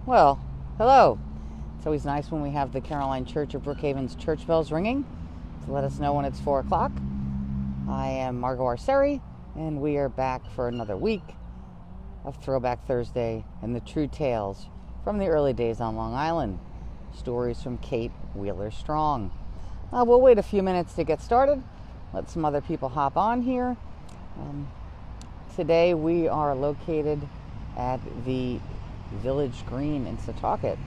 Well, hello. It's always nice when we have the Caroline Church of Brookhaven's church bells ringing to let us know when it's 4 o'clock. I am Margo Arceri, and we are back for another week of Throwback Thursday and the true tales from the early days on Long Island. Stories from Kate Wheeler-Strong. We'll wait a few minutes to get started. Let some other people hop on here. Today we are located at the Village Green in Setauket.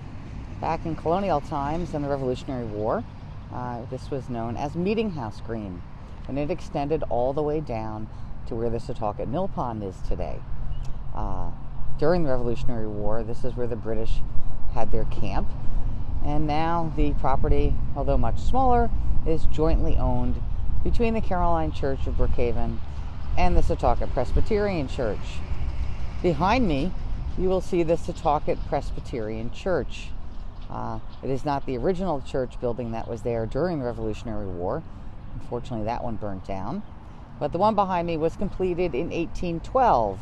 Back in colonial times and the Revolutionary War, this was known as Meeting House Green, and it extended all the way down to where the Setauket Mill Pond is today. During the Revolutionary War, this is where the British had their camp, and now the property, although much smaller, is jointly owned between the Caroline Church of Brookhaven and the Setauket Presbyterian Church. Behind me, you will see the Setauket Presbyterian Church. It is not the original church building that was there during the Revolutionary War. Unfortunately, that one burnt down. But the one behind me was completed in 1812,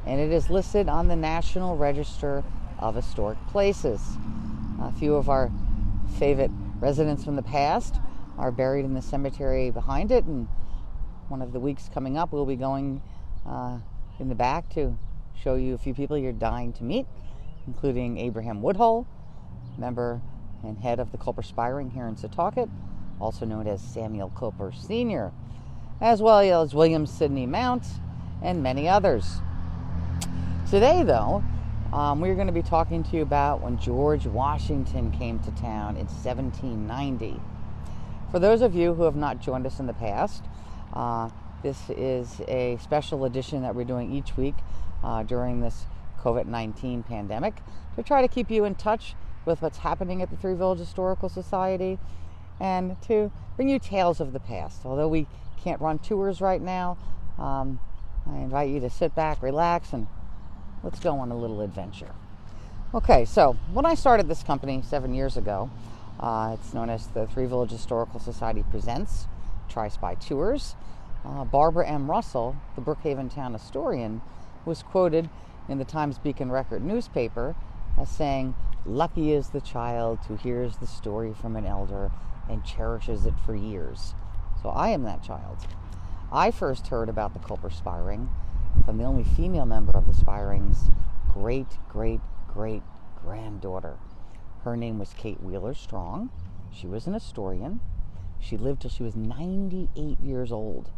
and it is listed on the National Register of Historic Places. A few of our favorite residents from the past are buried in the cemetery behind it, and one of the weeks coming up we'll be going in the back to show you a few people you're dying to meet, including Abraham Woodhull, member and head of the Culper Spiring here in Setauket, also known as Samuel Culper Sr., as well as William Sidney Mount and many others. Today, though, we're going to be talking to you about when George Washington came to town in 1790. For those of you who have not joined us in the past, this is a special edition that we're doing each week during this COVID-19 pandemic to try to keep you in touch with what's happening at the Three Village Historical Society and to bring you tales of the past. Although we can't run tours right now, I invite you to sit back, relax, and let's go on a little adventure. Okay, so when I started this company 7 years ago, it's known as the Three Village Historical Society Presents Tri-Spy Tours. Barbara M. Russell, the Brookhaven town historian, was quoted in the Times-Beacon Record newspaper as saying, "Lucky is the child who hears the story from an elder and cherishes it for years." So I am that child. I first heard about the Culper Spiring from the only female member of the Spiring's great-great-great-granddaughter. Her name was Kate Wheeler-Strong. She was an historian. She lived till she was 98 years old,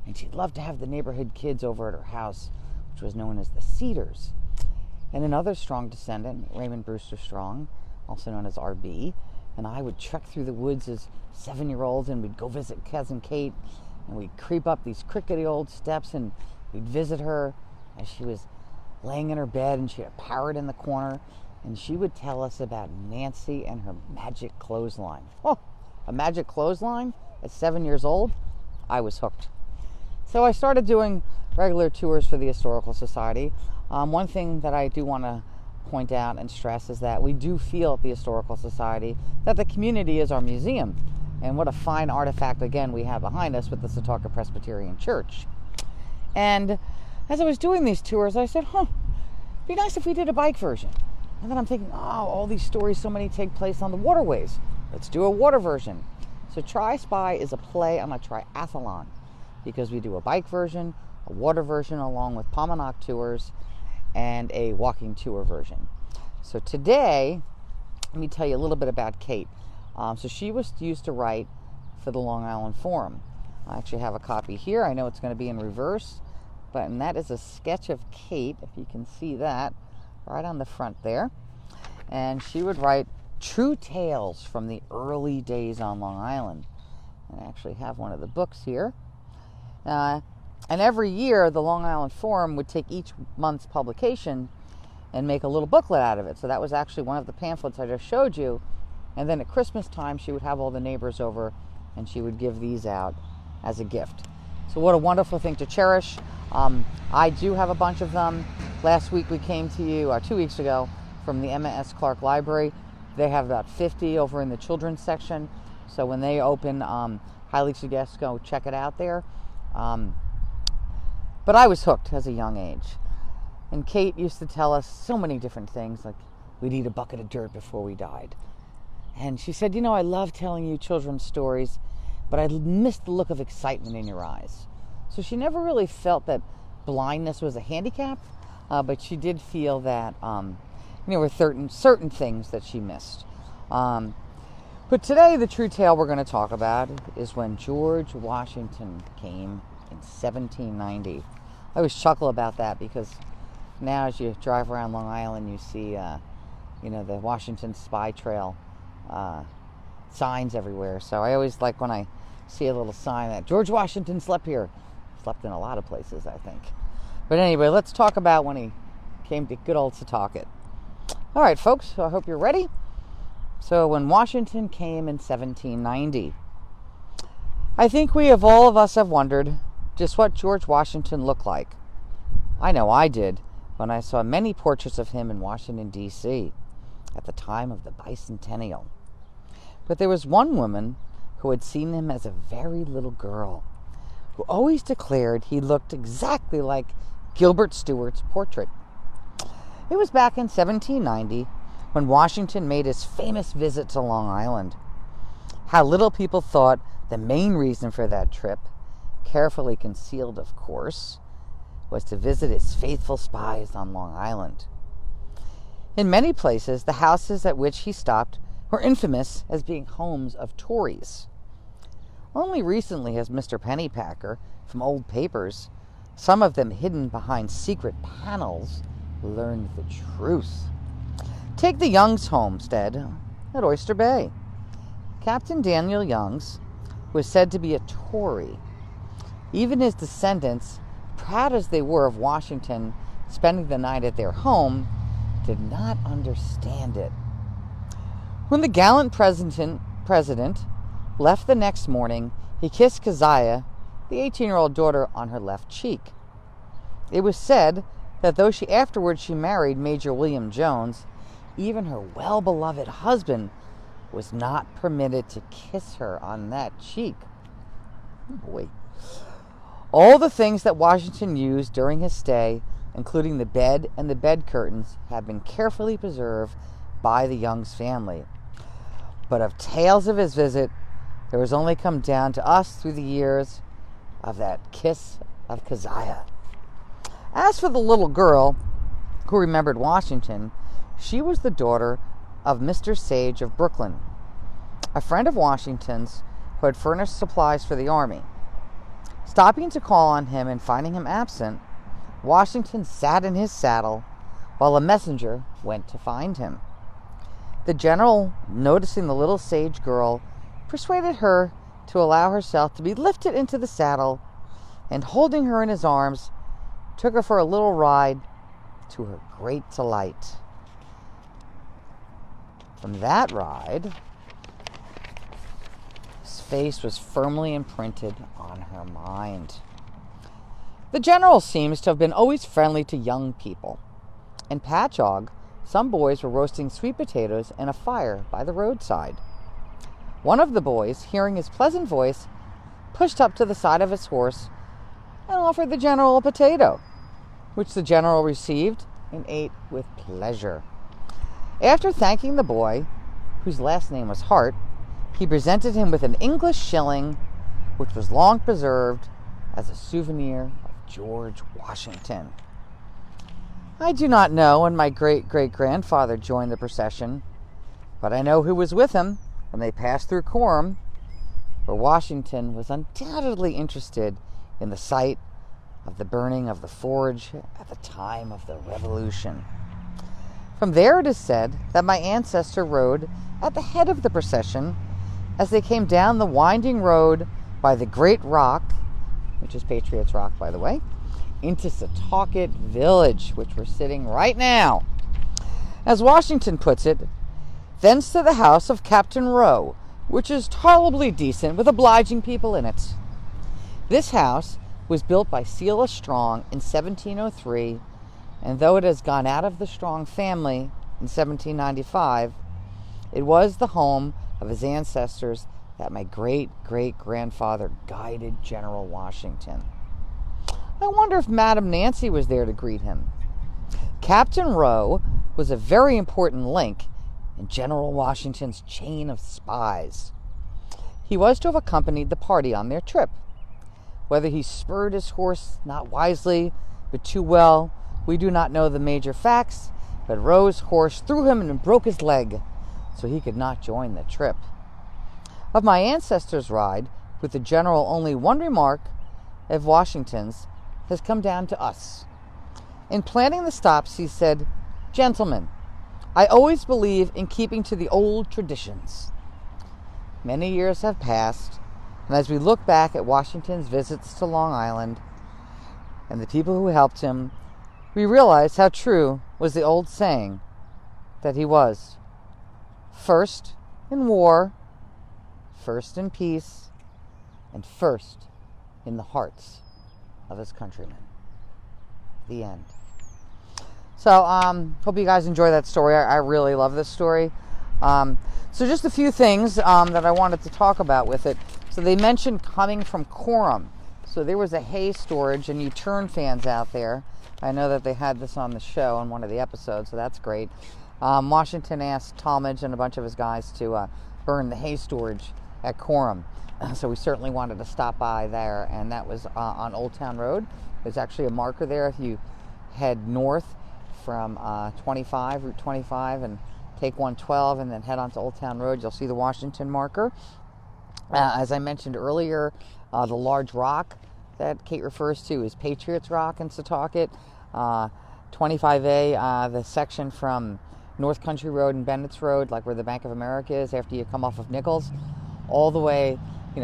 and she'd love to have the neighborhood kids over at her house, which was known as the Cedars. And another strong descendant, Raymond Brewster Strong, also known as RB, and I would trek through the woods as 7-year-olds, and we'd go visit Cousin Kate, and we'd creep up these crickety old steps, and we'd visit her as she was laying in her bed, and she had a parrot in the corner, and she would tell us about Nancy and her magic clothesline. Oh, a magic clothesline? At 7 years old, I was hooked. So I started doing regular tours for the Historical Society. One thing that I do want to point out and stress is that we do feel at the Historical Society that the community is our museum. And what a fine artifact, again, we have behind us with the Setauket Presbyterian Church. And as I was doing these tours, I said, it'd be nice if we did a bike version. And then I'm thinking, all these stories, so many take place on the waterways. Let's do a water version. So Tri-Spy is a play on a triathlon, because we do a bike version, a water version, along with Pominock tours, and a walking tour version. So today, let me tell you a little bit about Kate. So she used to write for the Long Island Forum. I actually have a copy here. I know it's going to be in reverse, and that is a sketch of Kate, if you can see that, right on the front there. And she would write true tales from the early days on Long Island. And I actually have one of the books here. And every year, the Long Island Forum would take each month's publication and make a little booklet out of it. So that was actually one of the pamphlets I just showed you. And then at Christmas time, she would have all the neighbors over, and she would give these out as a gift. So what a wonderful thing to cherish. I do have a bunch of them. Last week we came to you, or 2 weeks ago, from the Emma S. Clark Library. They have about 50 over in the children's section. So when they open, highly suggest go check it out there. But I was hooked as a young age. And Kate used to tell us so many different things, like we'd eat a bucket of dirt before we died. And she said, I love telling you children's stories, but I missed the look of excitement in your eyes. So she never really felt that blindness was a handicap, but she did feel that there were certain things that she missed. But today, the true tale we're going to talk about is when George Washington came in 1790. I always chuckle about that because now as you drive around Long Island, you see, the Washington Spy Trail signs everywhere. So I always like when I see a little sign that George Washington slept here. Slept in a lot of places, I think. But anyway, let's talk about when he came to good old Setauket. All right, folks, so I hope you're ready. So when Washington came in 1790, I think all of us have wondered just what George Washington looked like. I know I did when I saw many portraits of him in Washington, D.C. at the time of the bicentennial. But there was one woman who had seen him as a very little girl, who always declared he looked exactly like Gilbert Stuart's portrait. It was back in 1790 when Washington made his famous visit to Long Island. How little people thought the main reason for that trip, carefully concealed of course, was to visit his faithful spies on Long Island. In many places, the houses at which he stopped were infamous as being homes of Tories. Only recently has Mr. Pennypacker, from old papers, some of them hidden behind secret panels, learned the truth. Take the Youngs' homestead at Oyster Bay. Captain Daniel Youngs was said to be a Tory. Even his descendants, proud as they were of Washington spending the night at their home, did not understand it. When the gallant president left the next morning, he kissed Keziah, the 18-year-old daughter, on her left cheek. It was said that though she married Major William Jones, even her well-beloved husband was not permitted to kiss her on that cheek. Oh boy. All the things that Washington used during his stay, including the bed and the bed curtains, have been carefully preserved by the Youngs family. But of tales of his visit, there has only come down to us through the years of that kiss of Keziah. As for the little girl who remembered Washington, she was the daughter of Mr. Sage of Brooklyn, a friend of Washington's who had furnished supplies for the army. Stopping to call on him and finding him absent, Washington sat in his saddle while a messenger went to find him. The general, noticing the little Sage girl, persuaded her to allow herself to be lifted into the saddle, and holding her in his arms, took her for a little ride, to her great delight. From that ride, his face was firmly imprinted on her mind. The general seems to have been always friendly to young people. In Patchogue, some boys were roasting sweet potatoes in a fire by the roadside. One of the boys, hearing his pleasant voice, pushed up to the side of his horse and offered the general a potato, which the general received and ate with pleasure. After thanking the boy, whose last name was Hart, he presented him with an English shilling, which was long preserved as a souvenir of George Washington. I do not know when my great-great-grandfather joined the procession, but I know who was with him when they passed through Coram, where Washington was undoubtedly interested in the site of the burning of the forge at the time of the Revolution. From there it is said that my ancestor rode at the head of the procession as they came down the winding road by the Great Rock, which is Patriots Rock, by the way, into Setauket Village, which we're sitting right now. As Washington puts it, thence to the house of Captain Rowe, which is tolerably decent with obliging people in it. This house was built by Silas Strong in 1703, and though it has gone out of the Strong family in 1795, it was the home of his ancestors that my great-great-grandfather guided General Washington. I wonder if Madame Nancy was there to greet him. Captain Rowe was a very important link in General Washington's chain of spies. He was to have accompanied the party on their trip. Whether he spurred his horse not wisely, but too well, we do not know the major facts, but Rowe's horse threw him and broke his leg, so he could not join the trip. Of my ancestors' ride with the general, only one remark of Washington's has come down to us. In planning the stops, he said, "Gentlemen, I always believe in keeping to the old traditions." Many years have passed, and as we look back at Washington's visits to Long Island and the people who helped him, we realize how true was the old saying that he was first in war, first in peace, and first in the hearts of his countrymen. The end. So, hope you guys enjoy that story. I really love this story. So just a few things that I wanted to talk about with it. So they mentioned coming from Coram. So there was a hay storage, and you Turn fans out there, I know that they had this on the show on one of the episodes, so that's great. Washington asked Talmadge and a bunch of his guys to burn the hay storage at Coram. So we certainly wanted to stop by there, and that was on Old Town Road. There's actually a marker there if you head north from Route 25, and take 112 and then head on to Old Town Road. You'll see the Washington marker. As I mentioned earlier, the large rock that Kate refers to is Patriots Rock in Setauket. 25A, the section from North Country Road and Bennett's Road, like where the Bank of America is after you come off of Nichols, all the way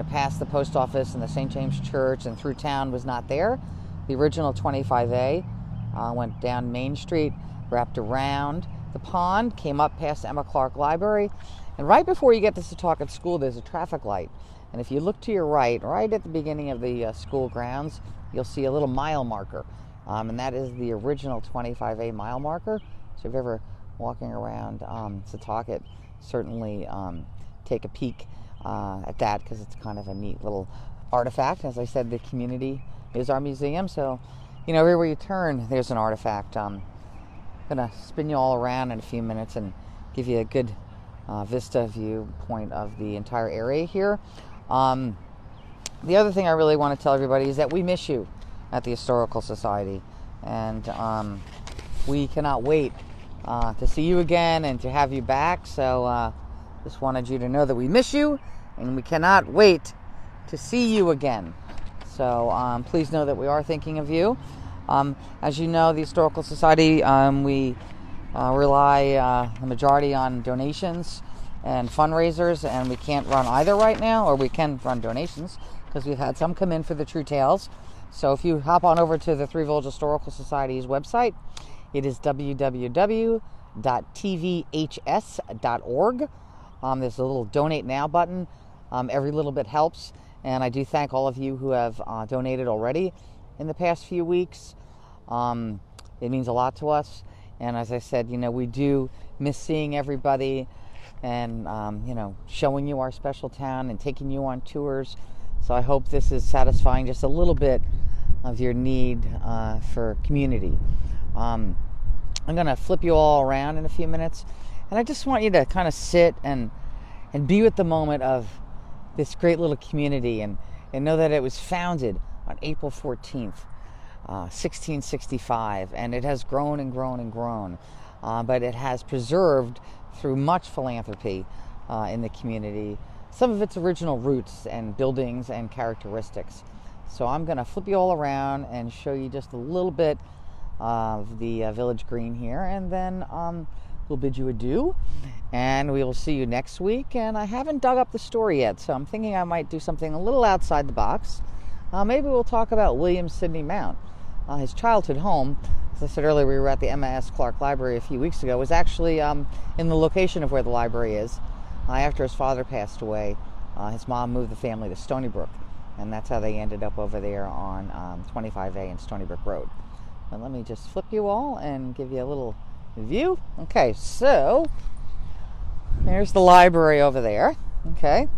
past the post office and the St. James Church and through town was not there. The original 25A went down Main Street, wrapped around the pond, came up past Emma Clark Library, and right before you get to Setauket School, there's a traffic light. And if you look to your right at the beginning of the school grounds, you'll see a little mile marker. And that is the original 25A mile marker. So if you're ever walking around Setauket, certainly take a peek at that, because it's kind of a neat little artifact. As I said, the community is our museum, so everywhere you turn, there's an artifact. I'm going to spin you all around in a few minutes and give you a good vista viewpoint of the entire area here. The other thing I really want to tell everybody is that we miss you at the Historical Society, and we cannot wait to see you again and to have you back. So just wanted you to know that we miss you, and we cannot wait to see you again. So please know that we are thinking of you. As you know, the Historical Society, we rely the majority on donations and fundraisers, and we can't run either right now, or we can run donations because we've had some come in for the True Tales. So if you hop on over to the Three Village Historical Society's website, it is www.tvhs.org. There's a little donate now button. Every little bit helps, and I do thank all of you who have donated already in the past few weeks. It means a lot to us, and as I said, we do miss seeing everybody and showing you our special town and taking you on tours. So I hope this is satisfying just a little bit of your need for community. I'm going to flip you all around in a few minutes, and I just want you to kind of sit and be with the moment of this great little community, and know that it was founded on April 14th, 1665, and it has grown and grown and grown, but it has preserved through much philanthropy in the community some of its original roots and buildings and characteristics. So I'm going to flip you all around and show you just a little bit of the village green here, and then we'll bid you adieu, and we will see you next week. And I haven't dug up the story yet, so I'm thinking I might do something a little outside the box. Maybe we'll talk about William Sidney Mount. His childhood home, as I said earlier, we were at the Emma S. Clark Library a few weeks ago, was actually in the location of where the library is. After his father passed away, his mom moved the family to Stony Brook, and that's how they ended up over there on 25A and Stony Brook Road. But let me just flip you all and give you a little view. Okay, so there's the library over there. Okay,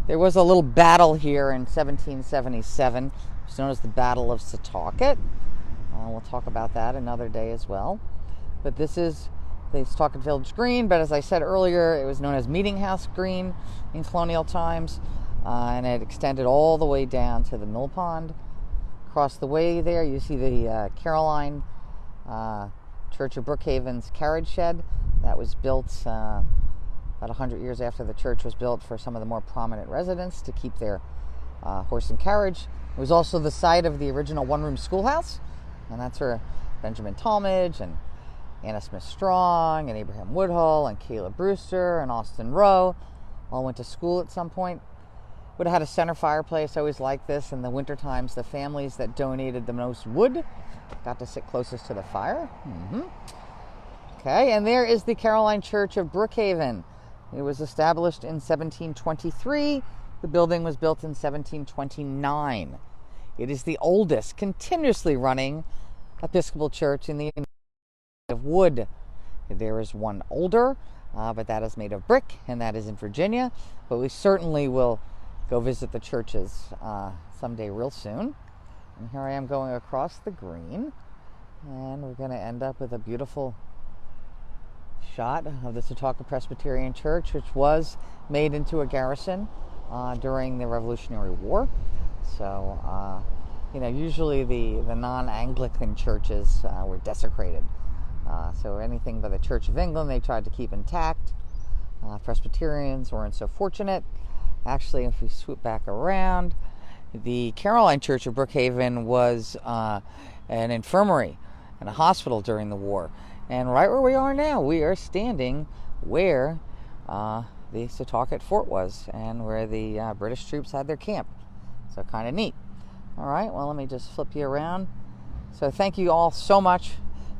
there was a little battle here in 1777. It's known as the Battle of Setauket. We'll talk about that another day as well. But this is the Setauket Village Green, but as I said earlier, it was known as Meeting House Green in colonial times, and it extended all the way down to the mill pond. Across the way there, you see the Caroline Church of Brookhaven's Carriage Shed. That was built about 100 years after the church was built for some of the more prominent residents to keep their horse and carriage. It was also the site of the original one-room schoolhouse, and that's where Benjamin Talmadge and Anna Smith Strong and Abraham Woodhull and Caleb Brewster and Austin Rowe all went to school at some point. Would have had a center fireplace. I always liked this. In the winter times, the families that donated the most wood got to sit closest to the fire. Okay, and there is the Caroline Church of Brookhaven. It was established in 1723. The building was built in 1729. It is the oldest continuously running Episcopal church in the United States of wood. There is one older, but that is made of brick, and that is in Virginia. But we certainly will go visit the churches someday real soon. And here I am going across the green, and we're going to end up with a beautiful shot of the Setauket Presbyterian Church, which was made into a garrison during the Revolutionary War. So, usually the non-Anglican churches were desecrated. So anything by the Church of England they tried to keep intact. Presbyterians weren't so fortunate. Actually, if we swoop back around, the Caroline Church of Brookhaven was an infirmary and a hospital during the war. And right where we are now, we are standing where the Setauket Fort was and where the British troops had their camp. So kind of neat. All right, well, let me just flip you around. So thank you all so much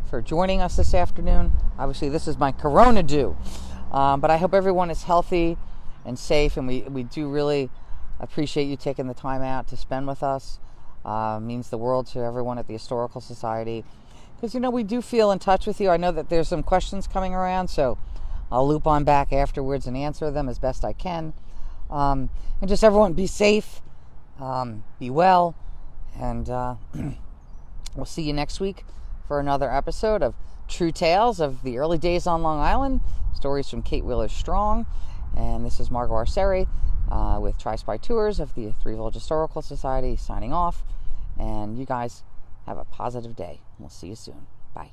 for joining us this afternoon. Obviously, this is my Corona due. But I hope everyone is healthy and safe, and we do really appreciate you taking the time out to spend with us. Means the world to everyone at the Historical Society, because we do feel in touch with you. I know that there's some questions coming around, so I'll loop on back afterwards and answer them as best I can. And just everyone be safe, be well, and we'll see you next week for another episode of True Tales of the Early Days on Long Island, stories from Kate Wheeler Strong. And this is Margo Arceri with Tri-Spy Tours of the Three Village Historical Society signing off. And you guys have a positive day. We'll see you soon. Bye.